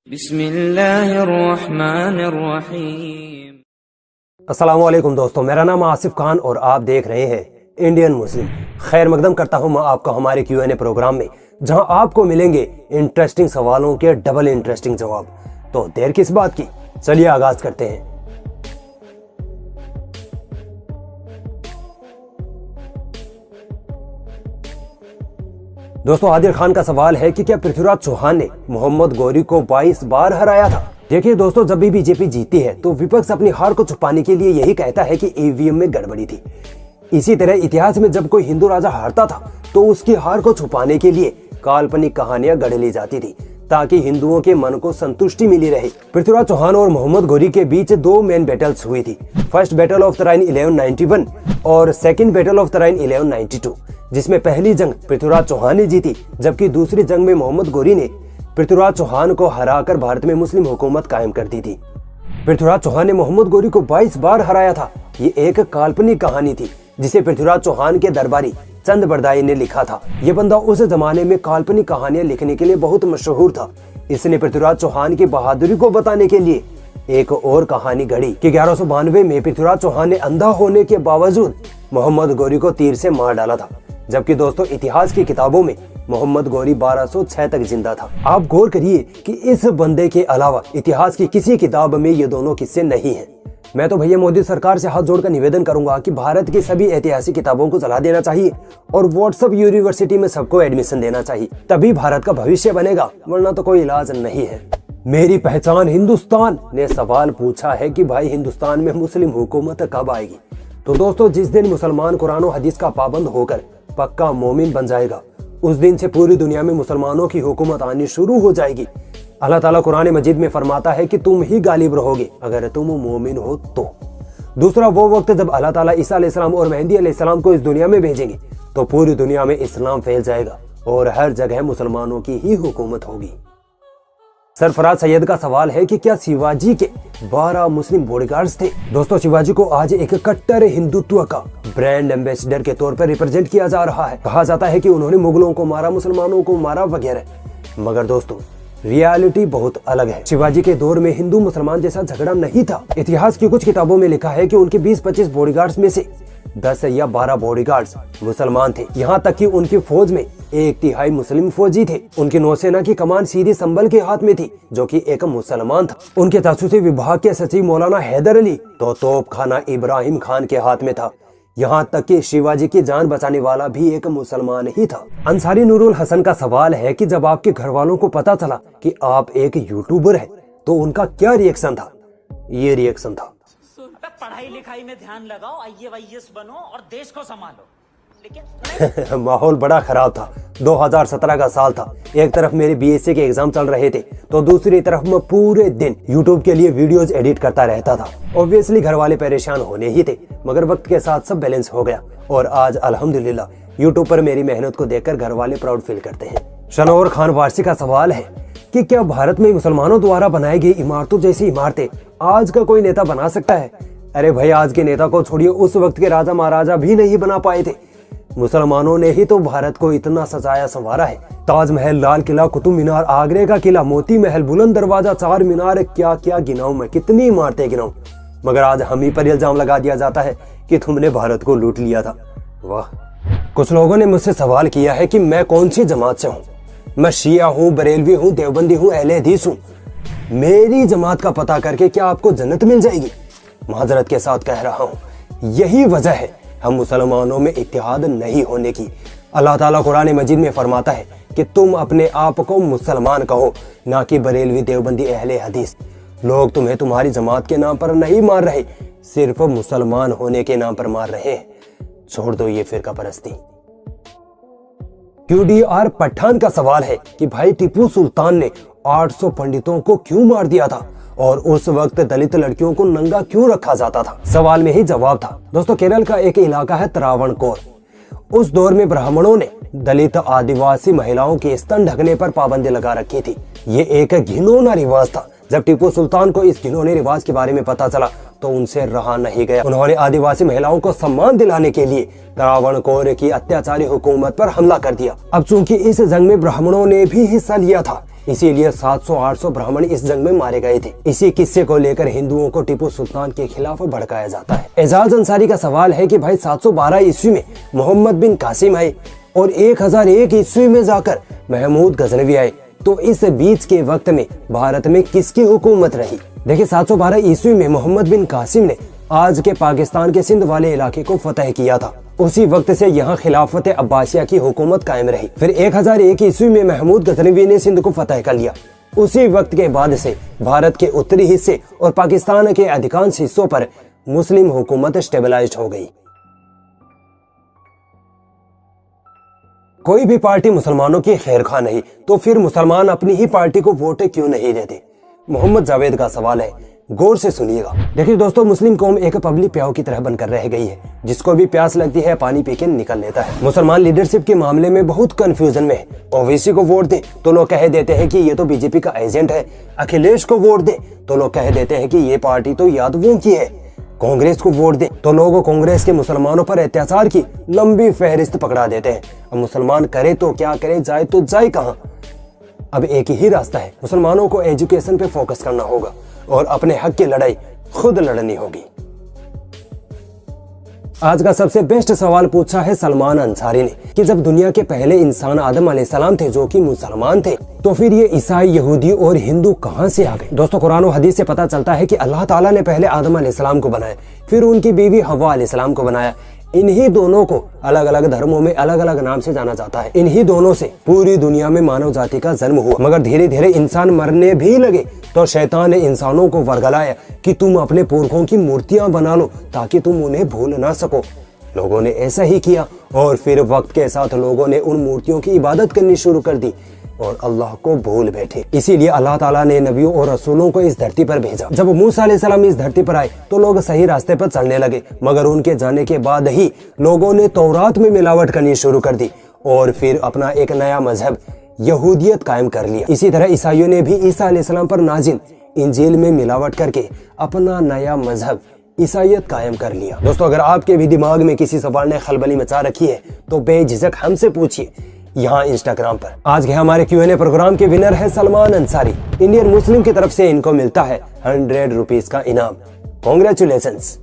बिस्मिल्लाहिर्रहमानिर्रहीम। अस्सलाम वालेकुम दोस्तों, मेरा नाम आसिफ खान और आप देख रहे हैं इंडियन मुस्लिम। खैर मकदम करता हूं मैं आपका हमारे Q&A प्रोग्राम में, जहां आपको मिलेंगे इंटरेस्टिंग सवालों के डबल इंटरेस्टिंग जवाब। तो देर किस बात की, चलिए आगाज करते हैं। दोस्तों, आदिल खान का सवाल है कि क्या पृथ्वीराज चौहान ने मोहम्मद गौरी को 22 बार हराया था? देखिए दोस्तों, जब भी बीजेपी जीती है तो विपक्ष अपनी हार को छुपाने के लिए यही कहता है कि ईवीएम में गड़बड़ी थी। इसी तरह इतिहास में जब कोई हिंदू राजा हारता था तो उसकी हार को छुपाने के लिए काल्पनिक कहानियां गढ़ ली जाती थी ताकि हिंदुओं के मन को संतुष्टि मिली रहे। पृथ्वीराज चौहान और मोहम्मद गौरी के बीच दो मेन बैटल्स हुई थी। फर्स्ट बैटल ऑफ तराइन 1191 और सेकंड बैटल ऑफ तराइन 1192, जिसमें पहली जंग पृथ्वीराज चौहान ने जीती, जबकि दूसरी जंग में मोहम्मद गौरी ने पृथ्वीराज चौहान को हराकर भारत में मुस्लिम हुकूमत कायम कर दी थी। पृथ्वीराज चौहान ने मोहम्मद गौरी को 22 बार हराया था। ये एक काल्पनिक कहानी थी जिसे पृथ्वीराज चौहान के दरबारी चंद बरदाई ने लिखा था। ये बंदा उस जमाने में काल्पनिक कहानियां लिखने के लिए बहुत मशहूर था। इसने पृथ्वीराज चौहान की बहादुरी को बताने के लिए एक और कहानी गढ़ी कि 1192 में पृथ्वीराज चौहान ने अंधा होने के बावजूद मोहम्मद गौरी को तीर से मार डाला था। जबकि दोस्तों, इतिहास की किताबों में मोहम्मद गौरी 1206 तक जिंदा था। आप गौर करिए कि इस बंदे के अलावा इतिहास की किसी किताब में ये दोनों किस्से नहीं हैं। मैं तो भैया मोदी सरकार से हाथ जोड़कर निवेदन करूंगा कि भारत की सभी ऐतिहासिक किताबों को जला देना चाहिए और व्हाट्सएप यूनिवर्सिटी में सबको एडमिशन देना चाहिए, तभी भारत का भविष्य बनेगा, वरना तो कोई इलाज नहीं है। मेरी पहचान हिंदुस्तान ने सवाल पूछा है कि भाई हिंदुस्तान में मुस्लिम हुकूमत कब आएगी? तो दोस्तों, जिस दिन मुसलमान कुरान और हदीस का पाबंद होकर पक्का मोमिन बन जाएगा, उस दिन से पूरी दुनिया में मुसलमानों की हुकूमत आनी शुरू हो जाएगी। अल्लाह ताला कुरान मजीद में फरमाता है कि तुम ही गालिब रहोगे अगर तुम मोमिन हो तो। दूसरा वो वक्त जब अल्लाह ताला ईसा अलैहिस्सलाम और मेहदी अलैहिस्सलाम को इस दुनिया में भेजेंगे तो पूरी दुनिया में इस्लाम फैल जाएगा और हर जगह मुसलमानों की ही हुकूमत होगी। सरफराज सैयद का सवाल है कि क्या शिवाजी के 12 मुस्लिम बॉडीगार्ड्स थे? दोस्तों, शिवाजी को आज एक कट्टर हिंदुत्व का ब्रांड एम्बेसडर के तौर पर रिप्रेजेंट किया जा रहा है। कहा जाता है कि उन्होंने मुगलों को मारा, मुसलमानों को मारा वगैरह, मगर दोस्तों रियलिटी बहुत अलग है। शिवाजी के दौर में हिंदू मुसलमान जैसा झगड़ा नहीं था। इतिहास की कुछ किताबों में लिखा है कि उनके 20-25 बॉडीगार्ड्स में से 10 या 12 बॉडीगार्ड्स मुसलमान थे। यहाँ तक कि उनकी फौज में 1/3 मुस्लिम फौजी थे। उनकी नौसेना की कमान सीधी संभल के हाथ में थी, जो कि एक मुसलमान था। उनके जासूसी विभाग के सचिव मौलाना हैदर अली तो तोपखाना इब्राहिम खान के हाथ में था। यहाँ तक कि शिवाजी की जान बचाने वाला भी एक मुसलमान ही था। अंसारी नूरुल हसन का सवाल है कि जब आपके घर वालों को पता चला कि आप एक यूट्यूबर हैं, तो उनका क्या रिएक्शन था? ये रिएक्शन था, पढ़ाई लिखाई में ध्यान लगाओ, IAS बनो और देश को संभालो। लेकिन माहौल बड़ा खराब था। 2017 का साल था। एक तरफ मेरे BSc के एग्जाम चल रहे थे तो दूसरी तरफ मैं पूरे दिन YouTube के लिए वीडियोस एडिट करता रहता था। ऑब्वियसली घर वाले परेशान होने ही थे, मगर वक्त के साथ सब बैलेंस हो गया और आज अल्हम्दुलिल्लाह YouTube पर मेरी मेहनत को देखकर घर वाले प्राउड फील करते हैं। शनौर खान वारसी का सवाल है कि क्या भारत में मुसलमानों द्वारा बनाई गई इमारतों जैसी इमारतें आज का कोई नेता बना सकता है? अरे भाई, आज के नेता को छोड़िए, उस वक्त के राजा महाराजा भी नहीं बना पाए थे। मुसलमानों ने ही तो भारत को इतना सजाया संवारा है। ताजमहल, लाल किला, कुतुब मीनार, आगरे का किला, मोती महल, बुलंद दरवाजा, चार मीनार, क्या क्या गिनाऊं मैं, कितनी इमारतें गिनाऊं। मगर आज हम ही पर इल्जाम लगा दिया जाता है कि तुमने भारत को लूट लिया था। वाह। कुछ लोगों ने मुझसे सवाल किया है कि मैं कौन सी जमात से हूँ। मैं शिया हूँ, बरेलवी हूँ, देवबंदी हूँ, अहले हदीस हूँ। मेरी जमात का पता करके क्या आपको जन्नत मिल जाएगी? माजरत के साथ कह रहा हूँ, यही वजह है हम मुसलमानों में इत्तेहाद नहीं होने की। अल्लाह ताला कुरान मजीद में फरमाता है कि तुम अपने आप को मुसलमान कहो, ना कि बरेलवी, देवबंदी, अहले हदीस। लोग तुम्हें तुम्हारी जमात के नाम पर नहीं मार रहे, सिर्फ मुसलमान होने के नाम पर मार रहे हैं। छोड़ दो ये फिरका परस्ती। QDR पठान का सवाल है कि भाई टीपू सुल्तान ने 800 पंडितों को क्यों मार दिया था और उस वक्त दलित लड़कियों को नंगा क्यों रखा जाता था? सवाल में ही जवाब था। दोस्तों, केरल का एक इलाका है त्रावणकोर। उस दौर में ब्राह्मणों ने दलित आदिवासी महिलाओं के स्तन ढकने पर पाबंदी लगा रखी थी। ये एक घिनौना रिवाज था। जब टीपू सुल्तान को इस घिनौने रिवाज के बारे में पता चला तो उनसे रहा नहीं गया। उन्होंने आदिवासी महिलाओं को सम्मान दिलाने के लिए त्रावणकोर की अत्याचारी हुकूमत पर हमला कर दिया। अब चूंकि इस जंग में ब्राह्मणों ने भी हिस्सा लिया था, इसीलिए 700-800 ब्राह्मण इस जंग में मारे गए थे। इसी किस्से को लेकर हिंदुओं को टीपू सुल्तान के खिलाफ भड़काया जाता है। एजाज अंसारी का सवाल है कि भाई 712 ईस्वी में मोहम्मद बिन कासिम आए और 1001 ईस्वी में जाकर महमूद गजनवी आए, तो इस बीच के वक्त में भारत में किसकी हुकूमत रही? देखिए 712 ईस्वी में मोहम्मद बिन कासिम ने आज के पाकिस्तान के सिंध वाले इलाके को फतह किया था। उसी वक्त से यहाँ खिलाफत अब्बासिया की हुकूमत कायम रही। फिर 1001 ईस्वी में महमूद गजनवी ने सिंध को फतह कर लिया। उसी वक्त के बाद से भारत के उत्तरी हिस्से और पाकिस्तान के अधिकांश हिस्सों पर मुस्लिम हुकूमत स्टेबलाइज्ड हो गई। कोई भी पार्टी मुसलमानों की खैरखा नहीं, तो फिर मुसलमान अपनी ही पार्टी को वोट क्यों नहीं देते? मोहम्मद जावेद का सवाल है, गौर से सुनिएगा। देखिए दोस्तों, मुस्लिम कौम एक पब्लिक प्याऊ की तरह बनकर रह गई है। जिसको भी प्यास लगती है पानी पी के निकल लेता है। मुसलमान लीडरशिप के मामले में बहुत कंफ्यूजन में है। ओवैसी को वोट दे तो लोग कह देते हैं कि ये तो बीजेपी का एजेंट है। अखिलेश को वोट दे तो लोग कह देते हैं कि ये पार्टी तो यादवों की है। कांग्रेस को वोट दे तो लोग कांग्रेस के मुसलमानों पर अत्याचार की लंबी फहरिस्त पकड़ा देते हैं। अब मुसलमान करे तो क्या करे, जाए तो जाए कहां? अब एक ही रास्ता है, मुसलमानों को एजुकेशन पे फोकस करना होगा और अपने हक की लड़ाई खुद लड़नी होगी। आज का सबसे बेस्ट सवाल पूछा है सलमान अंसारी ने कि जब दुनिया के पहले इंसान आदम अलैहिस्सलाम थे जो कि मुसलमान थे, तो फिर ये ईसाई, यहूदी और हिंदू कहां से आ गए? दोस्तों, कुरान और हदीस से पता चलता है कि अल्लाह ताला ने पहले आदम अलैहिस्सलाम को बनाया, फिर उनकी बीवी हव्वा अलैहिस्सलाम को बनाया। इन्हीं दोनों को अलग अलग धर्मों में अलग अलग नाम से जाना जाता है। इन्हीं दोनों से पूरी दुनिया में मानव जाति का जन्म हुआ। मगर धीरे धीरे इंसान मरने भी लगे तो शैतान ने इंसानों को वर्गलाया कि तुम अपने पुरखों की मूर्तियां बना लो ताकि तुम उन्हें भूल ना सको। लोगों ने ऐसा ही किया और फिर वक्त के साथ लोगों ने उन मूर्तियों की इबादत करनी शुरू कर दी और अल्लाह को भूल बैठे। इसीलिए अल्लाह ताला ने नबियों और रसूलों को इस धरती पर भेजा। जब मूसा अलैहिस्सलाम इस धरती पर आए तो लोग सही रास्ते पर चलने लगे, मगर उनके जाने के बाद ही लोगों ने तौरात में मिलावट करनी शुरू कर दी और फिर अपना एक नया मजहब यहूदियत कायम कर लिया। इसी तरह ईसाइयों ने भी ईसा अलैहिस्सलाम पर नाजिल इंजील में मिलावट करके अपना नया मजहब ईसाइयत कायम कर लिया। दोस्तों, अगर आपके भी दिमाग में किसी सवाल ने खलबली मचा रखी है तो बेझिझक हमसे पूछिए यहाँ इंस्टाग्राम पर। आज के हमारे Q&A प्रोग्राम के विनर है सलमान अंसारी। इंडियन मुस्लिम की तरफ से इनको मिलता है 100 रुपीज का इनाम। कॉन्ग्रेचुलेशंस।